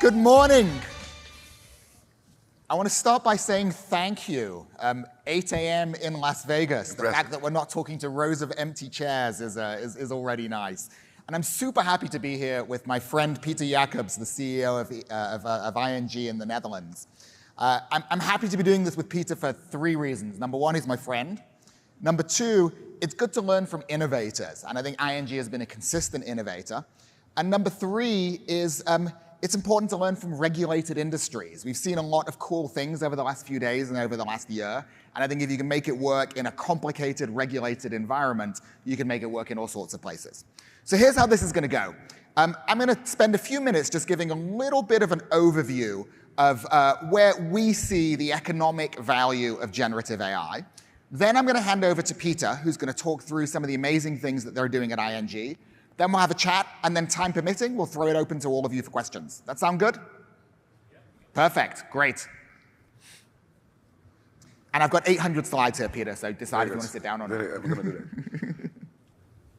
Good morning. I want to start by saying thank you. 8 a.m. in Las Vegas. The fact that we're not talking to rows of empty chairs is already nice. And I'm super happy to be here with my friend Peter Jacobs, the CEO of ING in the Netherlands. I'm happy to be doing this with Peter for 3 reasons. Number 1, he's my friend. Number 2, it's good to learn from innovators. And I think ING has been a consistent innovator. And number 3 is it's important to learn from regulated industries. We've seen a lot of cool things over the last few days and over the last year. And I think if you can make it work in a complicated, regulated environment, you can make it work in all sorts of places. So here's how this is going to go. I'm going to spend a few minutes just giving a little bit of an overview of where we see the economic value of generative AI. Then I'm going to hand over to Peter, who's going to talk through some of the amazing things that they're doing at ING. Then we'll have a chat, and then time permitting, we'll throw it open to all of you for questions. That sound good? Yeah. Perfect. Great. And I've got 800 slides here, Peter, so decide if you want to sit down or not. We're going to do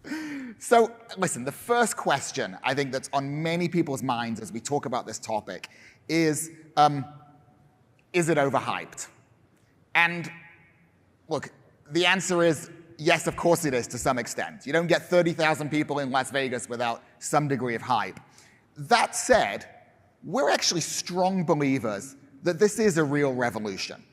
that. So listen, the first question I think that's on many people's minds as we talk about this topic is it overhyped? And look, the answer is yes, of course it is to some extent. You don't get 30,000 people in Las Vegas without some degree of hype. That said, we're actually strong believers that this is a real revolution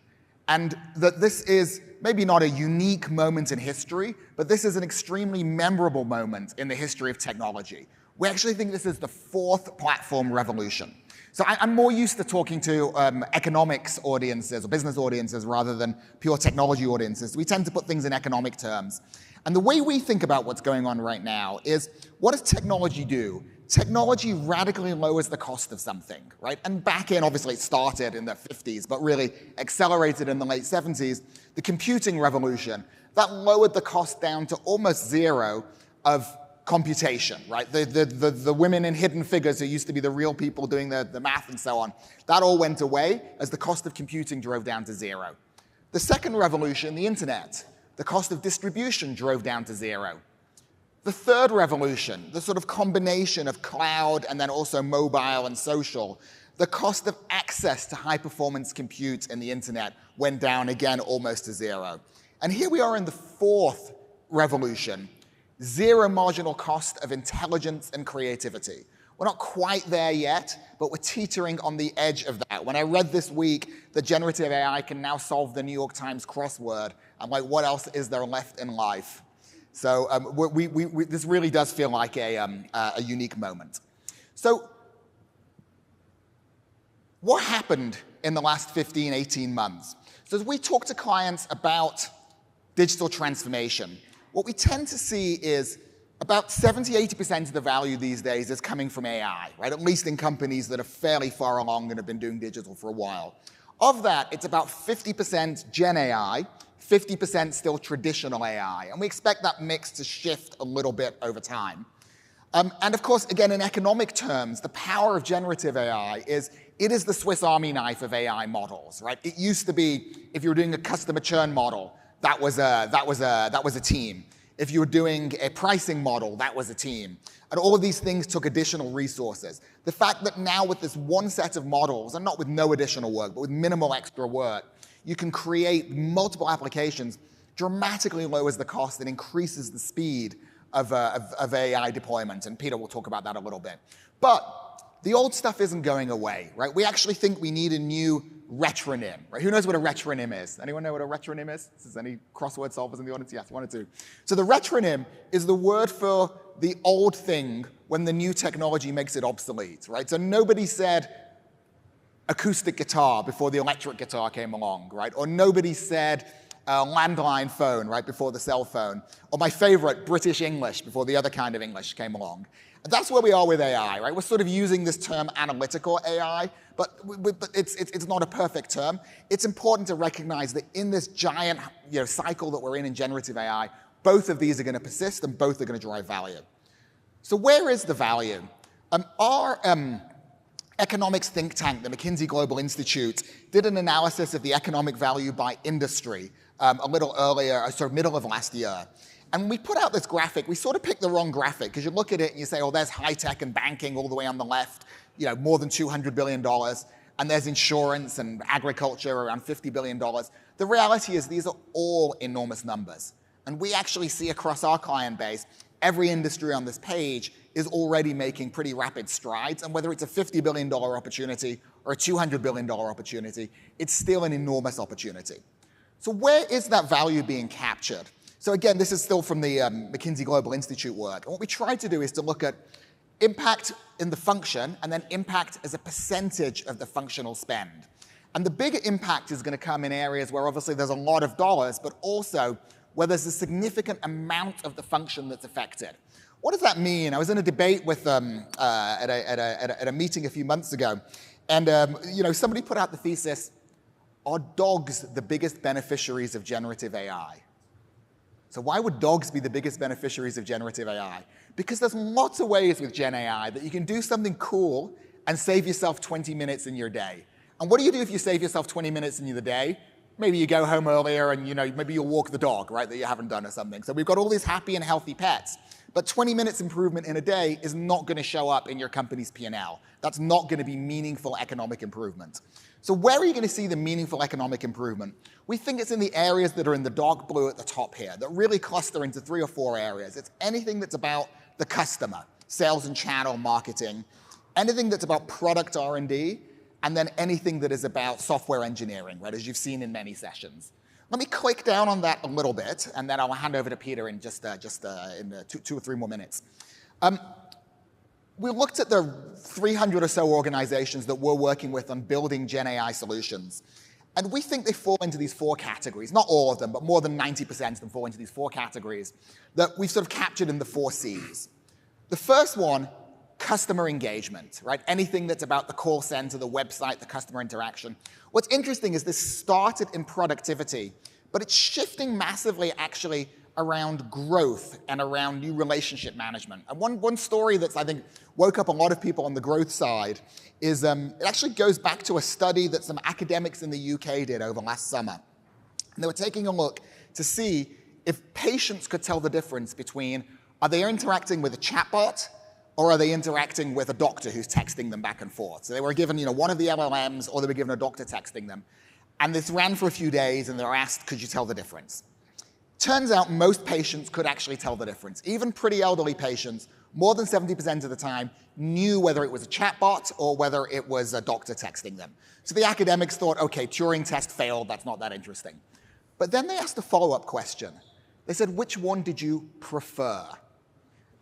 and that this is maybe not a unique moment in history, but this is an extremely memorable moment in the history of technology. We actually think this is the 4th platform revolution. So I'm more used to talking to economics audiences or business audiences rather than pure technology audiences. We tend to put things in economic terms. And the way we think about what's going on right now is, what does technology do? Technology radically lowers the cost of something, right? And back in, obviously, it started in the 50s, but really accelerated in the late 70s. The computing revolution, that lowered the cost down to almost zero of computation, right? The women in Hidden Figures who used to be the real people doing the math and so on, that all went away as the cost of computing drove down to zero. The second revolution, the internet, the cost of distribution drove down to zero. The third revolution, the sort of combination of cloud and then also mobile and social, the cost of access to high-performance compute and the internet went down again almost to zero. And here we are in the 4th revolution, zero marginal cost of intelligence and creativity. We're not quite there yet, but we're teetering on the edge of that. When I read this week that generative AI can now solve the New York Times crossword, I'm like, what else is there left in life? So this really does feel like a unique moment. So what happened in the last 15, 18 months? So as we talk to clients about digital transformation, what we tend to see is about 70–80% of the value these days is coming from AI, right? At least in companies that are fairly far along and have been doing digital for a while. Of that, it's about 50% Gen AI, 50% still traditional AI. And we expect that mix to shift a little bit over time. And of course, again, in economic terms, the power of generative AI is it is the Swiss Army knife of AI models, right? It used to be, if you were doing a customer churn model, that was a team. If you were doing a pricing model, that was a team. And all of these things took additional resources. The fact that now with this one set of models, and not with no additional work, but with minimal extra work, you can create multiple applications, dramatically lowers the cost and increases the speed of AI deployment. And Peter will talk about that a little bit. But the old stuff isn't going away, right? We actually think we need a new retronym, right? Who knows what a retronym is? Anyone know what a retronym is? Is there any crossword solvers in the audience? Yes, 1 or 2. So the retronym is the word for the old thing when the new technology makes it obsolete, right? So nobody said acoustic guitar before the electric guitar came along, right? Or nobody said landline phone right before the cell phone. Or my favorite, British English before the other kind of English came along. And that's where we are with AI, right? We're sort of using this term analytical AI, but it's not a perfect term. It's important to recognize that in this giant cycle that we're in generative AI, both of these are going to persist and both are going to drive value. So where is the value? Our economics think tank, the McKinsey Global Institute, did an analysis of the economic value by industry a little earlier, sort of middle of last year. And when we put out this graphic, we sort of picked the wrong graphic, because you look at it and you say, oh, there's high tech and banking all the way on the left, more than $200 billion, and there's insurance and agriculture around $50 billion. The reality is these are all enormous numbers. And we actually see across our client base, every industry on this page is already making pretty rapid strides. And whether it's a $50 billion opportunity or a $200 billion opportunity, it's still an enormous opportunity. So where is that value being captured? So again, this is still from the McKinsey Global Institute work. And what we tried to do is to look at impact in the function and then impact as a percentage of the functional spend. And the bigger impact is going to come in areas where obviously there's a lot of dollars, but also where there's a significant amount of the function that's affected. What does that mean? I was in a debate with at a meeting a few months ago, and somebody put out the thesis: are dogs the biggest beneficiaries of generative AI? So why would dogs be the biggest beneficiaries of generative AI? Because there's lots of ways with Gen AI that you can do something cool and save yourself 20 minutes in your day. And what do you do if you save yourself 20 minutes in your day? Maybe you go home earlier and maybe you'll walk the dog, right, that you haven't done or something. So we've got all these happy and healthy pets. But 20 minutes improvement in a day is not going to show up in your company's P&L. That's not going to be meaningful economic improvement. So where are you going to see the meaningful economic improvement? We think it's in the areas that are in the dark blue at the top here, that really cluster into 3 or 4 areas. It's anything that's about the customer, sales and channel marketing, anything that's about product R&D, and then anything that is about software engineering, right, as you've seen in many sessions. Let me click down on that a little bit, and then I'll hand over to Peter in just in 2 or 3 more minutes. We looked at the 300 or so organizations that we're working with on building Gen AI solutions. And we think they fall into these 4 categories. Not all of them, but more than 90% of them fall into these 4 categories that we've sort of captured in the 4 Cs. The first one, customer engagement, right? Anything that's about the call center, the website, the customer interaction. What's interesting is this started in productivity, but it's shifting massively actually around growth and around new relationship management. And one story that's, I think, woke up a lot of people on the growth side is it actually goes back to a study that some academics in the UK did over last summer. And they were taking a look to see if patients could tell the difference between, are they interacting with a chatbot or are they interacting with a doctor who's texting them back and forth? So they were given one of the LLMs or they were given a doctor texting them. And this ran for a few days and they were asked, could you tell the difference? Turns out most patients could actually tell the difference. Even pretty elderly patients, more than 70% of the time, knew whether it was a chatbot or whether it was a doctor texting them. So the academics thought, okay, Turing test failed, that's not that interesting. But then they asked a follow-up question. They said, which one did you prefer?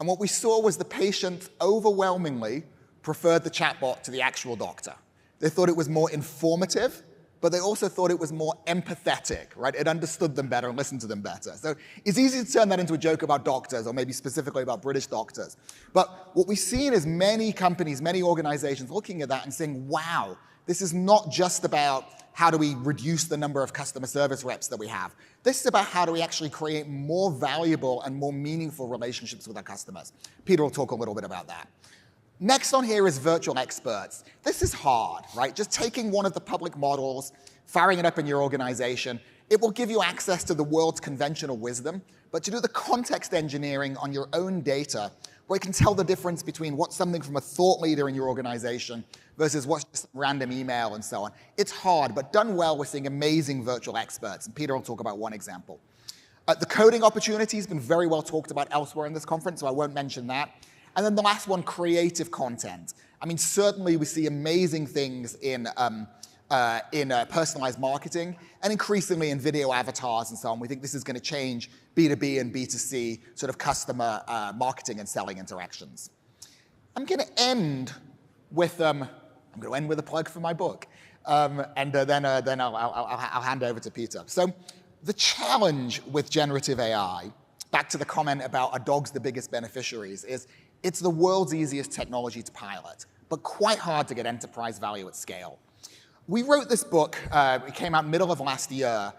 And what we saw was the patient overwhelmingly preferred the chatbot to the actual doctor. They thought it was more informative, but they also thought it was more empathetic, right? It understood them better and listened to them better. So it's easy to turn that into a joke about doctors, or maybe specifically about British doctors. But what we've seen is many companies, many organizations looking at that and saying, wow, this is not just about how do we reduce the number of customer service reps that we have. This is about how do we actually create more valuable and more meaningful relationships with our customers. Peter will talk a little bit about that. Next on here is virtual experts. This is hard, right? Just taking one of the public models, firing it up in your organization, it will give you access to the world's conventional wisdom, but to do the context engineering on your own data, where you can tell the difference between what's something from a thought leader in your organization versus what's just random email and so on. It's hard, but done well, we're seeing amazing virtual experts, and Peter will talk about one example. The coding opportunity has been very well talked about elsewhere in this conference, so I won't mention that. And then the last one, creative content. I mean, certainly we see amazing things in personalized marketing and increasingly in video avatars and so on. We think this is going to change B2B and B2C sort of customer marketing and selling interactions. I'm going to end with a plug for my book, and then I'll hand over to Peter. So the challenge with generative AI, back to the comment about are dogs the biggest beneficiaries, is it's the world's easiest technology to pilot, but quite hard to get enterprise value at scale. We wrote this book, it came out middle of last year,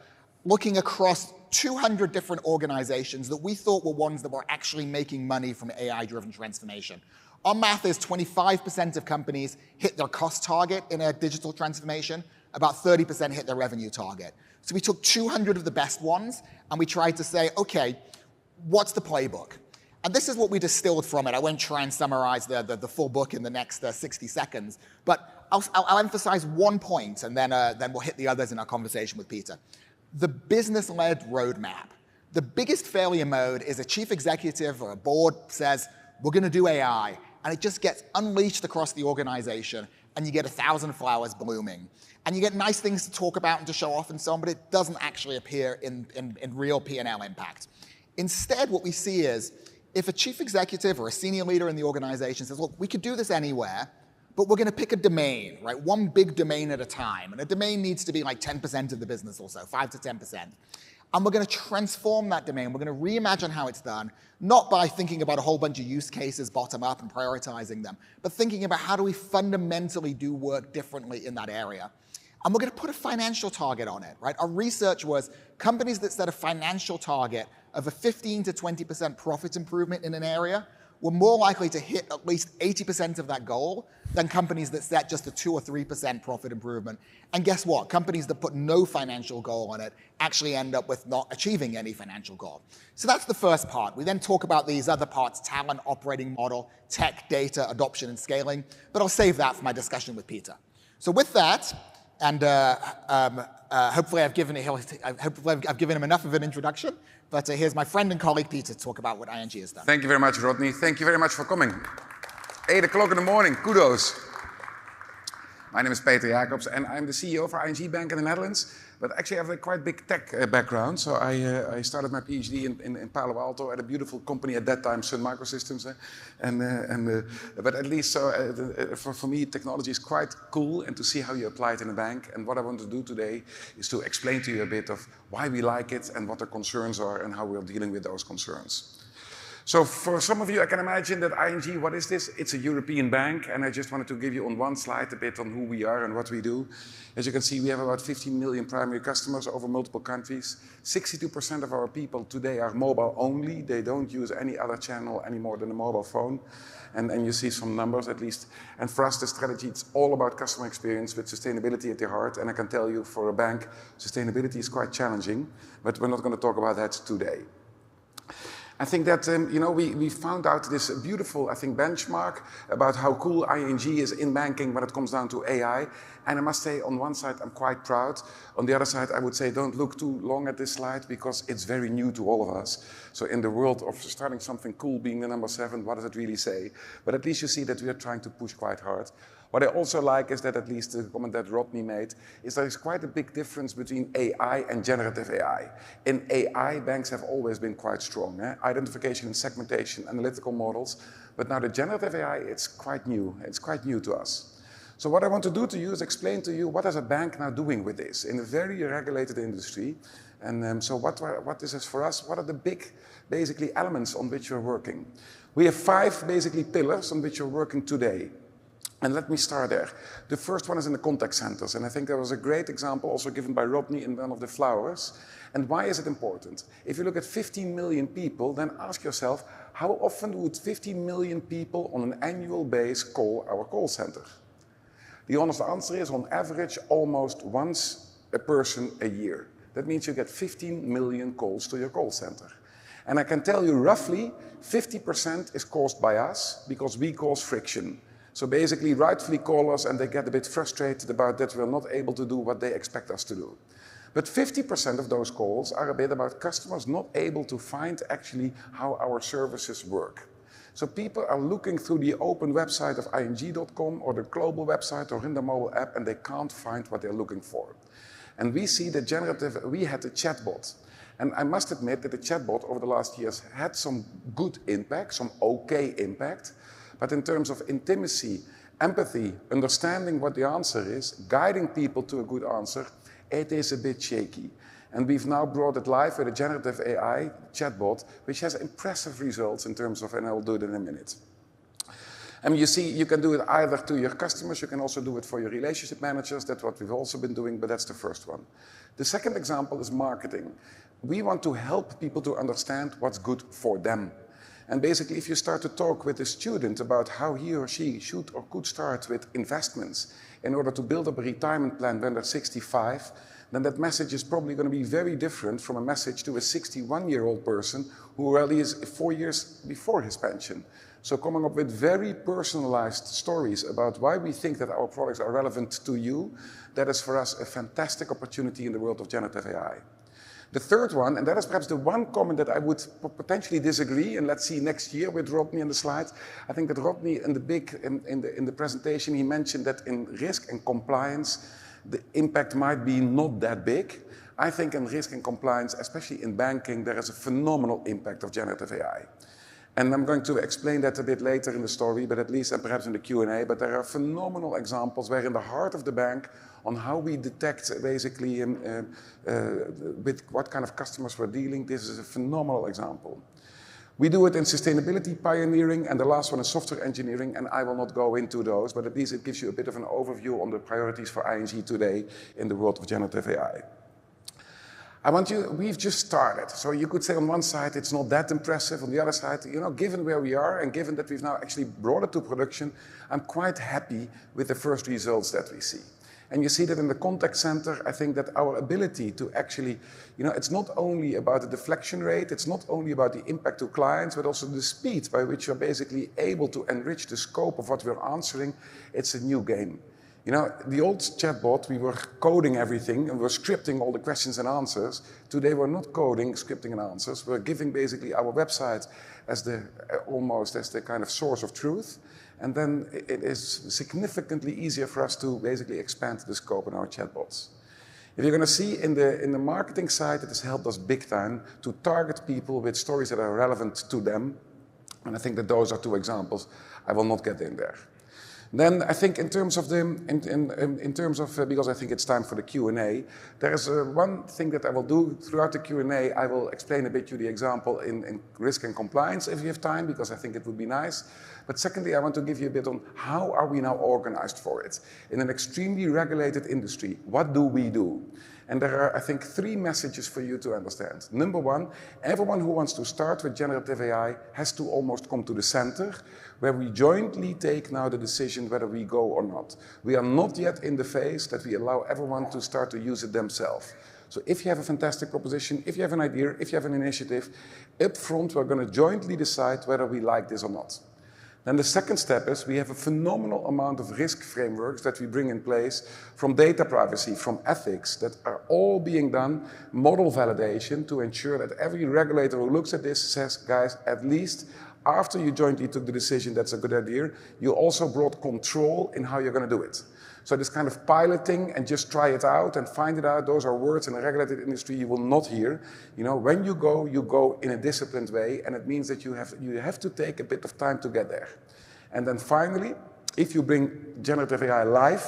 looking across 200 different organizations that we thought were ones that were actually making money from AI-driven transformation. Our math is 25% of companies hit their cost target in a digital transformation, about 30% hit their revenue target. So we took 200 of the best ones, and we tried to say, okay, what's the playbook? And this is what we distilled from it. I won't try and summarize the full book in the next 60 seconds, but I'll emphasize one point, and then we'll hit the others in our conversation with Peter. The business-led roadmap. The biggest failure mode is a chief executive or a board says, we're going to do AI, and it just gets unleashed across the organization, and you get 1,000 flowers blooming. And you get nice things to talk about and to show off and so on, but it doesn't actually appear in real P&L impact. Instead, what we see is, if a chief executive or a senior leader in the organization says, look, we could do this anywhere, but we're going to pick a domain, right? One big domain at a time. And a domain needs to be like 10% of the business or so, 5 to 10%. And we're going to transform that domain. We're going to reimagine how it's done, not by thinking about a whole bunch of use cases bottom up and prioritizing them, but thinking about how do we fundamentally do work differently in that area. And we're going to put a financial target on it, right? Our research was companies that set a financial target of a 15 to 20% profit improvement in an area were more likely to hit at least 80% of that goal than companies that set just a 2 or 3% profit improvement. And guess what? Companies that put no financial goal on it actually end up with not achieving any financial goal. So that's the first part. We then talk about these other parts: talent, operating model, tech, data, adoption, and scaling. But I'll save that for my discussion with Peter. So with that, and hopefully I've given him enough of an introduction. But here's my friend and colleague Peter to talk about what ING has done. Thank you very much, Rodney. Thank you very much for coming. 8 o'clock in the morning, kudos. My name is Peter Jacobs, and I'm the CEO for ING Bank in the Netherlands. But actually, I have a quite big tech background. So I started my PhD in Palo Alto at a beautiful company at that time, Sun Microsystems. But at least for me, technology is quite cool, and to see how you apply it in a bank. And what I want to do today is to explain to you a bit of why we like it and what the concerns are and how we're dealing with those concerns. So for some of you, I can imagine that ING, what is this? It's a European bank, and I just wanted to give you on one slide a bit on who we are and what we do. As you can see, we have about 15 million primary customers over multiple countries. 62% of our people today are mobile only. They don't use any other channel any more than a mobile phone. And you see some numbers at least. And for us, the strategy, it's all about customer experience with sustainability at the heart. And I can tell you, for a bank, sustainability is quite challenging, but we're not going to talk about that today. I think that, we found out this beautiful, benchmark about how cool ING is in banking when it comes down to AI. And I must say, on one side, I'm quite proud. On the other side, I would say, don't look too long at this slide because it's very new to all of us. So in the world of starting something cool, being the number 7, what does it really say? But at least you see that we are trying to push quite hard. What I also like is that, at least the comment that Rodney made, is there is quite a big difference between AI and generative AI. In AI, banks have always been quite strong. Identification and segmentation, analytical models. But now the generative AI, it's quite new. It's quite new to us. So what I want to do to you is explain to you what is a bank now doing with this in a very regulated industry. And so what this is for us, what are the big, basically, elements on which we're working. We have 5, basically, pillars on which we're working today. And let me start there. The first one is in the contact centers. And I think there was a great example also given by Rodney in one of the flowers. And why is it important? If you look at 15 million people, then ask yourself, how often would 15 million people on an annual basis call our call center? The honest answer is, on average, almost once a person a year. That means you get 15 million calls to your call center. And I can tell you roughly 50% is caused by us because we cause friction. So basically, rightfully call us and they get a bit frustrated about that we're not able to do what they expect us to do. But 50% of those calls are a bit about customers not able to find actually how our services work. So people are looking through the open website of ing.com or the global website or in the mobile app, and they can't find what they're looking for. And we see that we had a chatbot. And I must admit that the chatbot over the last years had some good impact, some okay impact. But in terms of intimacy, empathy, understanding what the answer is, guiding people to a good answer, it is a bit shaky. And we've now brought it live with a generative AI chatbot, which has impressive results in terms of, and I'll do it in a minute. And you see, you can do it either to your customers, you can also do it for your relationship managers. That's what we've also been doing, but that's the first one. The second example is marketing. We want to help people to understand what's good for them. And basically, if you start to talk with a student about how he or she should or could start with investments in order to build up a retirement plan when they're 65, then that message is probably going to be very different from a message to a 61-year-old person who already is 4 years before his pension. So coming up with very personalized stories about why we think that our products are relevant to you, that is for us a fantastic opportunity in the world of generative AI. The third one, and that is perhaps the one comment that I would potentially disagree, and let's see next year with Rodney in the slides. I think that Rodney in the presentation, he mentioned that in risk and compliance, the impact might be not that big. I think in risk and compliance, especially in banking, there is a phenomenal impact of generative AI. And I'm going to explain that a bit later in the story, but at least and perhaps in the Q&A, but there are phenomenal examples where in the heart of the bank on how we detect basically with what kind of customers we're dealing, this is a phenomenal example. We do it in sustainability pioneering, and the last one is software engineering, and I will not go into those, but at least it gives you a bit of an overview on the priorities for ING today in the world of generative AI. We've just started. So you could say on one side, it's not that impressive. On the other side, given where we are and given that we've now actually brought it to production, I'm quite happy with the first results that we see. And you see that in the contact center, I think that our ability to actually, it's not only about the deflection rate, it's not only about the impact to clients, but also the speed by which you're basically able to enrich the scope of what we're answering. It's a new game. The old chatbot, we were coding everything and we're scripting all the questions and answers. Today we're not coding, scripting and answers. We're giving basically our website as almost as the kind of source of truth. And then it is significantly easier for us to basically expand the scope in our chatbots. If you're going to see in the marketing side, it has helped us big time to target people with stories that are relevant to them. And I think that those are two examples. I will not get in there. Then I think in terms of because I think it's time for the Q&A, there is one thing that I will do throughout the Q&A. I will explain a bit to the example in risk and compliance if you have time, because I think it would be nice. But secondly, I want to give you a bit on how are we now organized for it. In an extremely regulated industry, what do we do? And there are, I think, 3 messages for you to understand. Number one, everyone who wants to start with generative AI has to almost come to the center, where we jointly take now the decision whether we go or not. We are not yet in the phase that we allow everyone to start to use it themselves. So if you have a fantastic proposition, if you have an idea, if you have an initiative, up front we're going to jointly decide whether we like this or not. Then the second step is we have a phenomenal amount of risk frameworks that we bring in place, from data privacy, from ethics, that are all being done, model validation, to ensure that every regulator who looks at this says, guys, at least after you jointly took the decision that's a good idea, you also brought control in how you're going to do it. So this kind of piloting and just try it out and find it out, those are words in a regulated industry you will not hear. When you go in a disciplined way, and it means that you have to take a bit of time to get there. And then finally, if you bring generative AI live,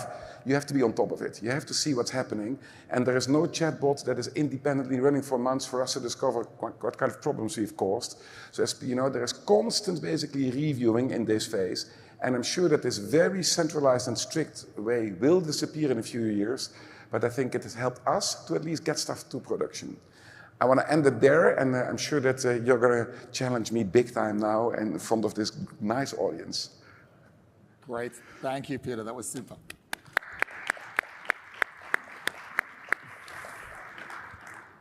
you have to be on top of it. You have to see what's happening. And there is no chatbot that is independently running for months for us to discover what kind of problems we've caused. So as there is constant basically reviewing in this phase. And I'm sure that this very centralized and strict way will disappear in a few years. But I think it has helped us to at least get stuff to production. I want to end it there, and I'm sure that you're going to challenge me big time now in front of this nice audience. Great. Thank you, Peter. That was super.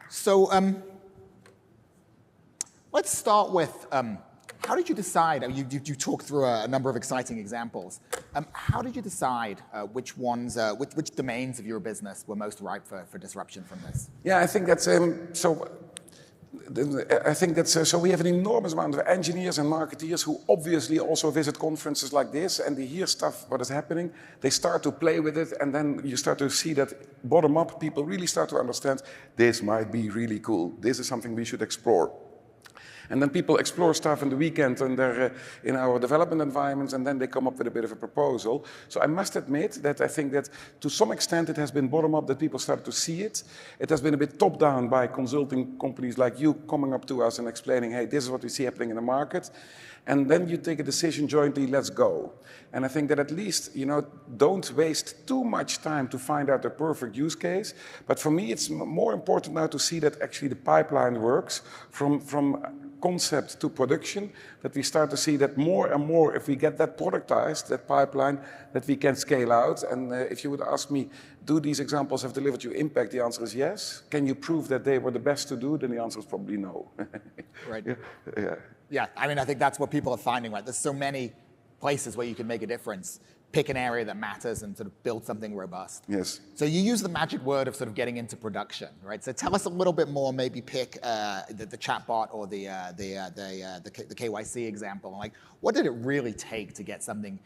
So let's start with how did you decide? You talked through a number of exciting examples. How did you decide which domains of your business were most ripe for disruption from this? Yeah, I think that's so we have an enormous amount of engineers and marketeers who obviously also visit conferences like this, and they hear stuff, what is happening. They start to play with it, and then you start to see that bottom up, people really start to understand this might be really cool. This is something we should explore. And then people explore stuff in the weekend and they're in our development environments, and then they come up with a bit of a proposal. So I must admit that I think that to some extent it has been bottom-up that people start to see it. It has been a bit top-down by consulting companies like you coming up to us and explaining, hey, this is what we see happening in the market. And then you take a decision jointly, let's go. And I think that at least, don't waste too much time to find out the perfect use case. But for me, it's more important now to see that actually the pipeline works from concept to production, that we start to see that more and more, if we get that productized, that pipeline, that we can scale out. And if you would ask me, do these examples have delivered you impact? The answer is yes. Can you prove that they were the best to do? Then the answer is probably no. Right. Yeah. Yeah, I mean, I think that's what people are finding, right? There's so many places where you can make a difference. Pick an area that matters and sort of build something robust. Yes. So you use the magic word of sort of getting into production, right? So tell us a little bit more, maybe pick the chatbot or the KYC example. Like, what did it really take to get something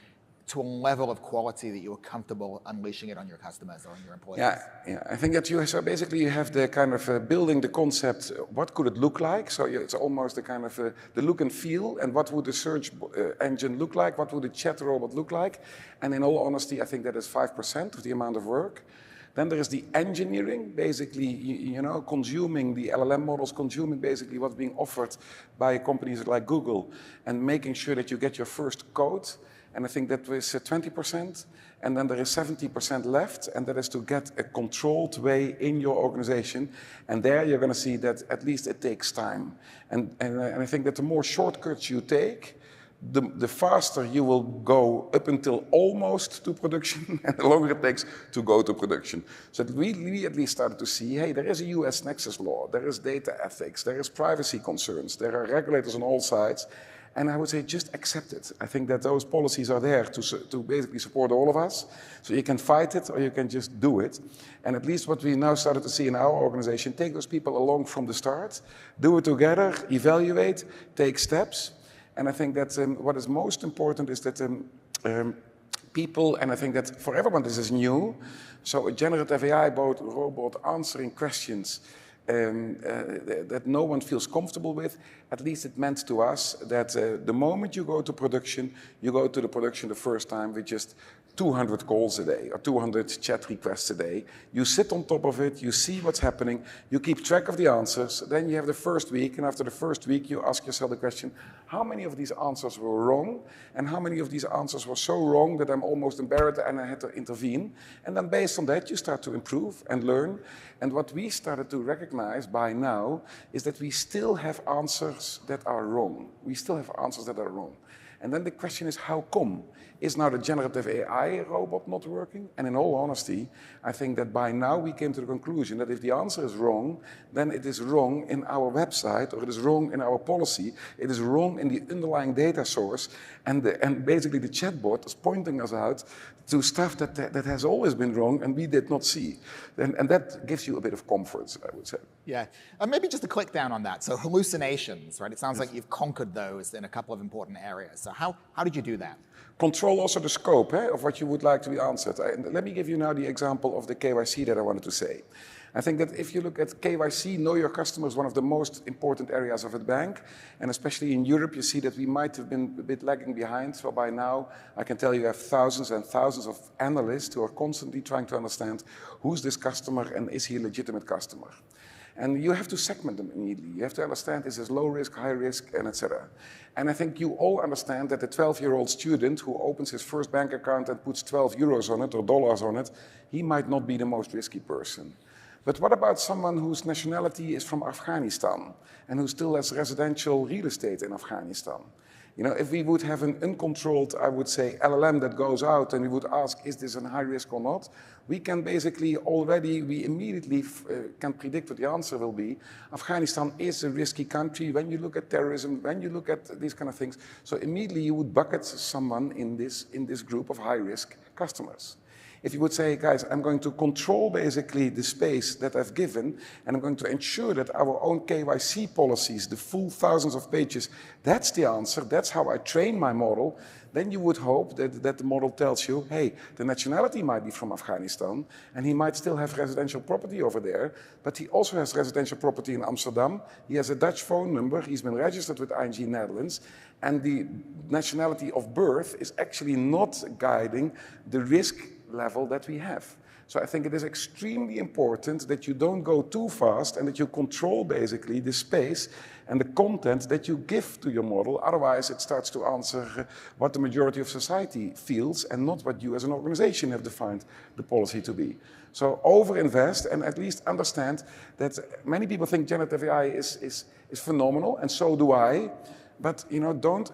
to a level of quality that you were comfortable unleashing it on your customers or on your employees? Yeah. I think that so basically you have the kind of building the concept, what could it look like? So it's almost the kind of the look and feel, and what would the search engine look like? What would the chat robot look like? And in all honesty, I think that is 5% of the amount of work. Then there is the engineering, basically, consuming the LLM models, consuming basically what's being offered by companies like Google, and making sure that you get your first code. And I think that was 20%, and then there is 70% left, and that is to get a controlled way in your organization. And there you're going to see that at least it takes time. And I think that the more shortcuts you take, the faster you will go up until almost to production, and the longer it takes to go to production. So we at least started to see, hey, there is a US Nexus law, there is data ethics, there is privacy concerns, there are regulators on all sides. And I would say just accept it. I think that those policies are there to basically support all of us. So you can fight it or you can just do it. And at least what we now started to see in our organization, take those people along from the start, do it together, evaluate, take steps. And I think that what is most important is that people, and I think that for everyone this is new, so a generative AI robot answering questions that no one feels comfortable with, at least it meant to us that the moment you go to production, you go to the production the first time with just 200 calls a day or 200 chat requests a day. You sit on top of it, you see what's happening, you keep track of the answers, then you have the first week, and after the first week you ask yourself the question, how many of these answers were wrong, and how many of these answers were so wrong that I'm almost embarrassed and I had to intervene. And then based on that you start to improve and learn. And what we started to recognize by now is that we still have answers that are wrong. We still have answers that are wrong. And then the question is, how come? Is now the generative AI robot not working? And in all honesty, I think that by now we came to the conclusion that if the answer is wrong, then it is wrong in our website, or it is wrong in our policy, it is wrong in the underlying data source, and basically the chatbot is pointing us out to stuff that has always been wrong and we did not see. And that gives you a bit of comfort, I would say. Yeah, and maybe just to click down on that. So hallucinations, right? It sounds like you've conquered those in a couple of important areas. So how did you do that? Control also the scope of what you would like to be answered. Let me give you now the example of the KYC that I wanted to say. I think that if you look at KYC, know your customer is one of the most important areas of a bank. And especially in Europe, you see that we might have been a bit lagging behind. So by now, I can tell you have thousands and thousands of analysts who are constantly trying to understand who's this customer and is he a legitimate customer. And you have to segment them immediately. You have to understand, is this low risk, high risk, and etc. And I think you all understand that the 12-year-old student who opens his first bank account and puts 12 euros on it or dollars on it, he might not be the most risky person. But what about someone whose nationality is from Afghanistan and who still has residential real estate in Afghanistan? You know, if we would have an uncontrolled, I would say, LLM that goes out and we would ask, is this a high risk or not? We can basically we immediately can predict what the answer will be. Afghanistan is a risky country when you look at terrorism, when you look at these kind of things. So immediately you would bucket someone in this group of high risk customers. If you would say, guys, I'm going to control basically the space that I've given, and I'm going to ensure that our own KYC policies, the full thousands of pages, that's the answer, that's how I train my model, then you would hope that the model tells you, hey, the nationality might be from Afghanistan, and he might still have residential property over there, but he also has residential property in Amsterdam, he has a Dutch phone number, he's been registered with ING Netherlands, and the nationality of birth is actually not guiding the risk level that we have. So I think it is extremely important that you don't go too fast and that you control basically the space and the content that you give to your model. Otherwise, it starts to answer what the majority of society feels and not what you as an organization have defined the policy to be. So overinvest and at least understand that many people think generative AI is phenomenal, and so do I. But don't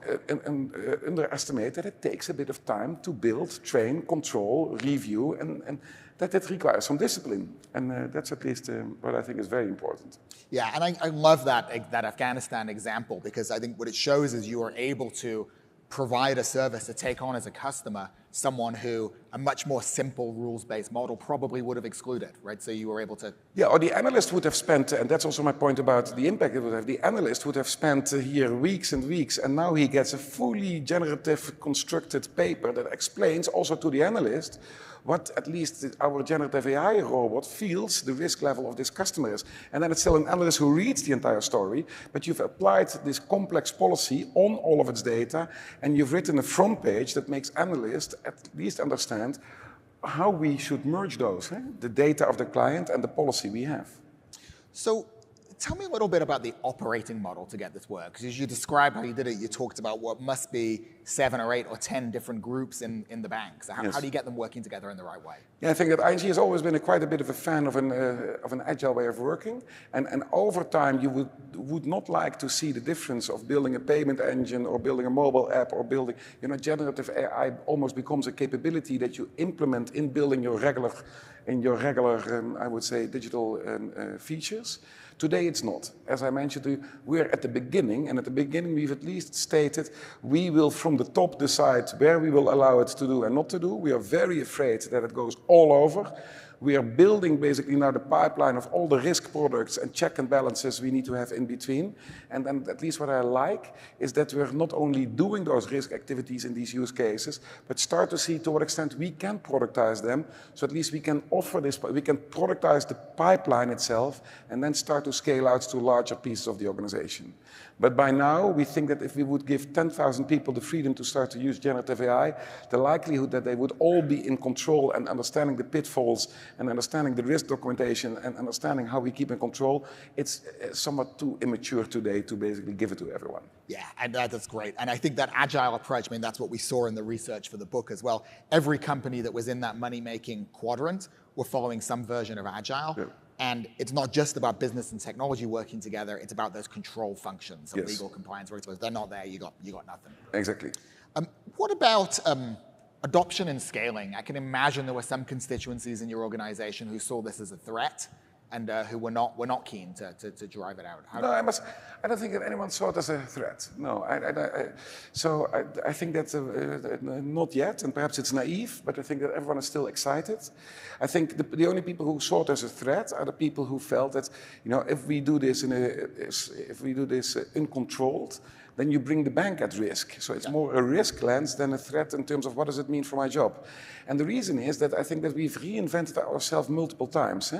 underestimate that it takes a bit of time to build, train, control, review, and that it requires some discipline. And that's at least what I think is very important. Yeah, and I love that Afghanistan example, because I think what it shows is you are able to provide a service to take on as a customer someone who a much more simple rules-based model probably would have excluded, right? So you were able to... Yeah, or the analyst would have spent, and that's also my point about the impact it would have, the analyst would have spent here weeks and weeks, and now he gets a fully generative constructed paper that explains also to the analyst what at least our generative AI robot feels the risk level of this customer is. And then it's still an analyst who reads the entire story, but you've applied this complex policy on all of its data, and you've written a front page that makes analysts at least understand how we should merge those, the data of the client and the policy we have. So tell me a little bit about the operating model to get this work, because as you described how you did it, you talked about what must be 7 or 8 or 10 different groups in the bank. So how do you get them working together in the right way? Yeah, I think that ING has always been quite a bit of a fan of an agile way of working. And over time, you would not like to see the difference of building a payment engine or building a mobile app or building, generative AI almost becomes a capability that you implement in building your regular, I would say, digital features. Today it's not. As I mentioned to you, we're at the beginning, and at the beginning we've at least stated we will from the top decide where we will allow it to do and not to do. We are very afraid that it goes all over. We are building basically now the pipeline of all the risk products and check and balances we need to have in between. And then at least what I like is that we're not only doing those risk activities in these use cases, but start to see to what extent we can productize them. So at least we can offer this, we can productize the pipeline itself and then start to scale out to larger pieces of the organization. But by now, we think that if we would give 10,000 people the freedom to start to use generative AI, the likelihood that they would all be in control and understanding the pitfalls and understanding the risk documentation and understanding how we keep in control, it's somewhat too immature today to basically give it to everyone. Yeah, and that's great. And I think that agile approach, that's what we saw in the research for the book as well. Every company that was in that money-making quadrant were following some version of agile. Yeah. And it's not just about business and technology working together, it's about those control functions of legal compliance. If they're not there, you got nothing. Exactly. What about adoption and scaling? I can imagine there were some constituencies in your organization who saw this as a threat and who were not keen to drive it out. I don't think that anyone saw it as a threat. No, I think that not yet, and perhaps it's naive, but I think that everyone is still excited. I think the only people who saw it as a threat are the people who felt that, if we do this uncontrolled, then you bring the bank at risk. So it's more a risk lens than a threat in terms of what does it mean for my job. And the reason is that I think that we've reinvented ourselves multiple times.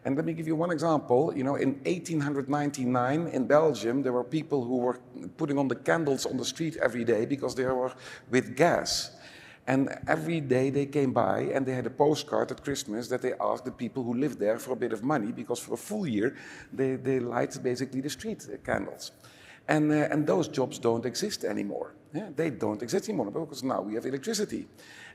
And let me give you one example. In 1899 in Belgium, there were people who were putting on the candles on the street every day because they were with gas. And every day they came by and they had a postcard at Christmas that they asked the people who lived there for a bit of money because for a full year they light basically the street candles. And those jobs don't exist anymore. Yeah, they don't exist anymore because now we have electricity.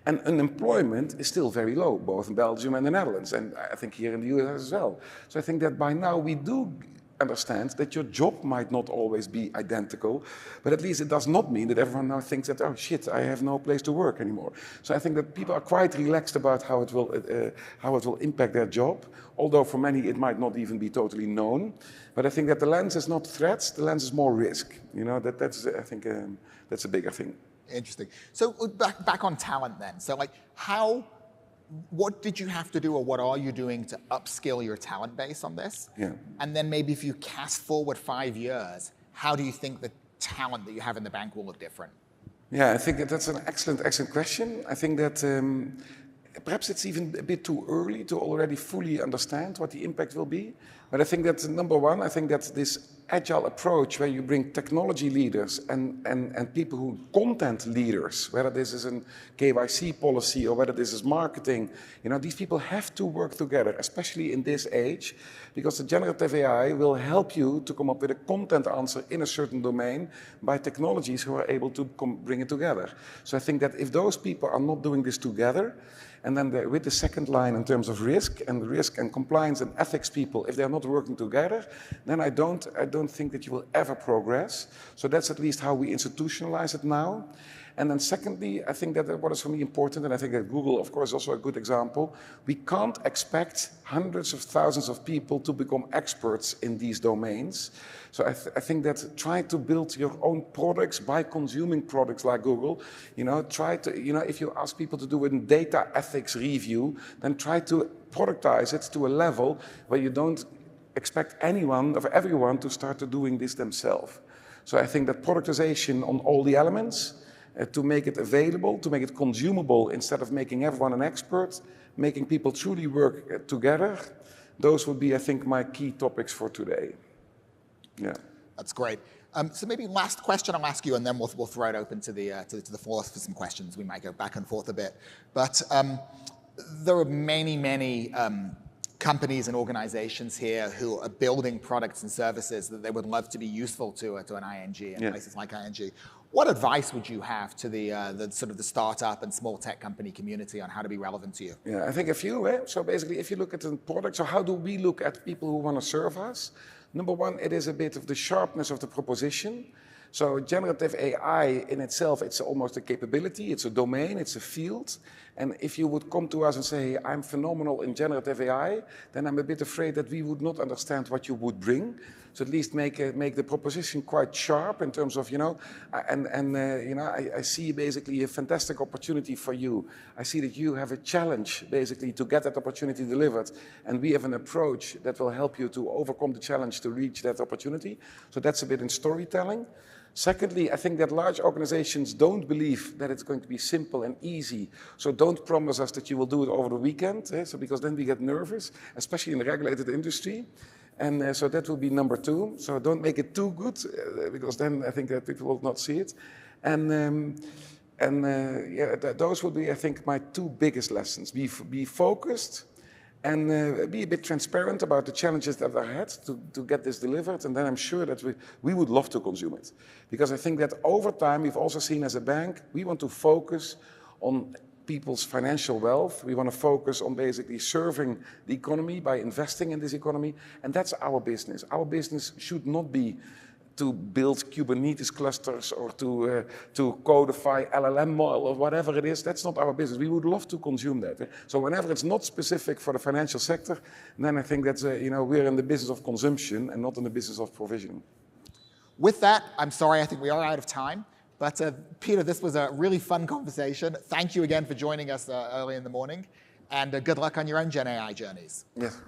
And unemployment is still very low, both in Belgium and the Netherlands, and I think here in the US as well. So I think that by now we do understand that your job might not always be identical, but at least it does not mean that everyone now thinks that, oh shit, I have no place to work anymore. So I think that people are quite relaxed about how it will impact their job, although for many it might not even be totally known. But I think that the lens is not threats, the lens is more risk. That's I think that's a bigger thing. Interesting. So back on talent then. So what did you have to do, or what are you doing to upskill your talent base on this? Yeah. And then maybe if you cast forward 5 years, how do you think the talent that you have in the bank will look different? Yeah, I think that's an excellent question. I think that perhaps it's even a bit too early to already fully understand what the impact will be. But I think that number one, I think that this agile approach where you bring technology leaders and people who content leaders, whether this is a KYC policy or whether this is marketing, these people have to work together, especially in this age, because the generative AI will help you to come up with a content answer in a certain domain by technologies who are able to bring it together. So I think that if those people are not doing this together, and then with the second line in terms of risk and compliance and ethics people, if they're not working together, then I don't think that you will ever progress. So that's at least how we institutionalize it now. And then secondly, I think that what is for me important, and I think that Google, of course, is also a good example, we can't expect hundreds of thousands of people to become experts in these domains. So I think that try to build your own products by consuming products like Google. Try to, if you ask people to do a data ethics review, then try to productize it to a level where you don't expect anyone or everyone to start doing this themselves. So I think that productization on all the elements, to make it available, to make it consumable instead of making everyone an expert, making people truly work together, those would be, I think, my key topics for today. Yeah. That's great. So maybe last question I'll ask you, and then we'll throw it open to the floor for some questions. We might go back and forth a bit. But there are many companies and organizations here who are building products and services that they would love to be useful to an ING and places like ING. What advice would you have to the sort of the startup and small tech company community on how to be relevant to you? Yeah, I think a few. So basically, if you look at the product, so how do we look at people who want to serve us? Number one, it is a bit of the sharpness of the proposition. So generative AI in itself, it's almost a capability, it's a domain, it's a field. And if you would come to us and say, I'm phenomenal in generative AI, then I'm a bit afraid that we would not understand what you would bring. So at least make the proposition quite sharp in terms of, I see basically a fantastic opportunity for you. I see that you have a challenge basically to get that opportunity delivered. And we have an approach that will help you to overcome the challenge to reach that opportunity. So that's a bit in storytelling. Secondly, I think that large organizations don't believe that it's going to be simple and easy. So don't promise us that you will do it over the weekend, because then we get nervous, especially in the regulated industry. And so that will be number two. So don't make it too good, because then I think that people will not see it. And those would be, I think, my two biggest lessons. Be focused. And be a bit transparent about the challenges that are ahead to get this delivered. And then I'm sure that we would love to consume it. Because I think that over time, we've also seen as a bank, we want to focus on people's financial wealth. We want to focus on basically serving the economy by investing in this economy. And that's our business. Our business should not be to build Kubernetes clusters or to codify LLM model or whatever it is. That's not our business. We would love to consume that. So whenever it's not specific for the financial sector, then I think that's, we're in the business of consumption and not in the business of provisioning. With that, I'm sorry, I think we are out of time. But Peter, this was a really fun conversation. Thank you again for joining us early in the morning. And good luck on your own GenAI journeys. Yes.